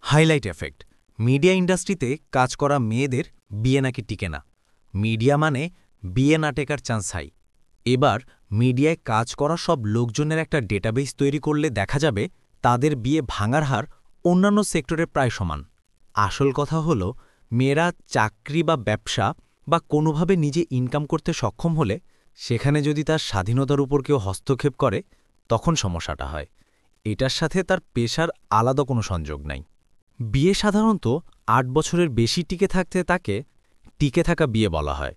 Highlight effect. Media ইন্ডাস্ট্রিতে কাজ করা মেয়েদের বিয়ে নাকি টিকে না। মিডিয়া মানে বিয়ে না টেকার চান্স হাই। এবার মিডিয়ায় কাজ করা সব লোকজনের একটা ডেটাবেস তৈরি করলে দেখা যাবে তাদের বিয়ে ভাঙার হার অন্যান্য সেক্টরে প্রায় সমান। আসল কথা হলো, মেয়েরা চাকরি বা ব্যবসা বা কোনোভাবে নিজে ইনকাম করতে সক্ষম হলে, সেখানে যদি তার স্বাধীনতার উপর কেউ হস্তক্ষেপ করে, তখন সমস্যাটা হয়। এটার সাথে তার পেশার আলাদা কোনো সংযোগ নাই। বিয়ে সাধারণত ৮ বছরের বেশি টিকে থাকতে তাকে টিকে থাকা বিয়ে বলা হয়।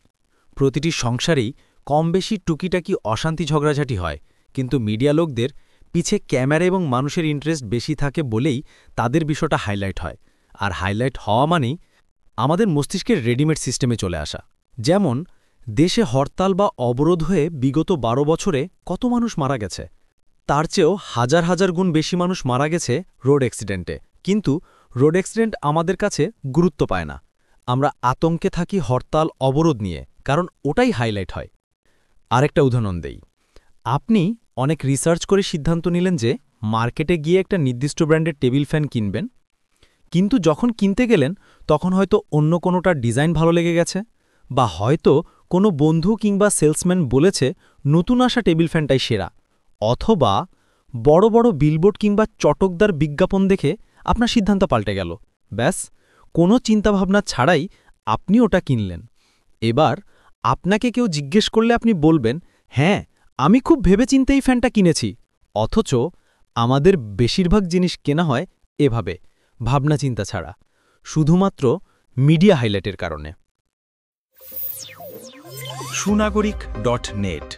প্রতিটি সংসারেই কম বেশি টুকিটাকি অশান্তি ঝগড়াঝাটি হয়, কিন্তু মিডিয়া লোকদের পিছে ক্যামেরা এবং মানুষের ইন্টারেস্ট বেশি থাকে বলেই তাদের বিষয়টা হাইলাইট হয়। আর হাইলাইট হওয়া মানেই আমাদের মস্তিষ্কের রেডিমেড সিস্টেমে চলে আসা। যেমন দেশে হরতাল বা অবরোধ হয়ে বিগত ১২ বছরে কত মানুষ মারা গেছে, তার চেয়েও হাজার হাজার গুণ বেশি মানুষ মারা গেছে রোড অ্যাক্সিডেন্টে। কিন্তু রোড অ্যাক্সিডেন্ট আমাদের কাছে গুরুত্ব পায় না। আমরা আতঙ্কে থাকি হরতাল অবরোধ নিয়ে, কারণ ওটাই হাইলাইট হয়। আরেকটা উদাহরণ দেই। আপনি অনেক রিসার্চ করে সিদ্ধান্ত নিলেন যে মার্কেটে গিয়ে একটা নির্দিষ্ট ব্র্যান্ডের টেবিল ফ্যান কিনবেন, কিন্তু যখন কিনতে গেলেন তখন হয়তো অন্য কোনোটার ডিজাইন ভালো লেগে গেছে, বা হয়তো কোনো বন্ধু কিংবা সেলসম্যান বলেছে নতুন আসা টেবিল ফ্যানটাই সেরা, অথবা বড় বড় বিলবোর্ড কিংবা চটকদার বিজ্ঞাপন দেখে আপনার সিদ্ধান্ত পাল্টে গেল। ব্যাস, কোনো চিন্তাভাবনা ছাড়াই আপনি ওটা কিনলেন। এবার আপনাকে কেউ জিজ্ঞেস করলে আপনি বলবেন, হ্যাঁ, আমি খুব ভেবেচিন্তেই ফ্যানটা কিনেছি। অথচ আমাদের বেশিরভাগ জিনিস কেনা হয় এভাবে, ভাবনা চিন্তা ছাড়া, শুধুমাত্র মিডিয়া হাইলাইটের কারণে। সুনাগরিক.net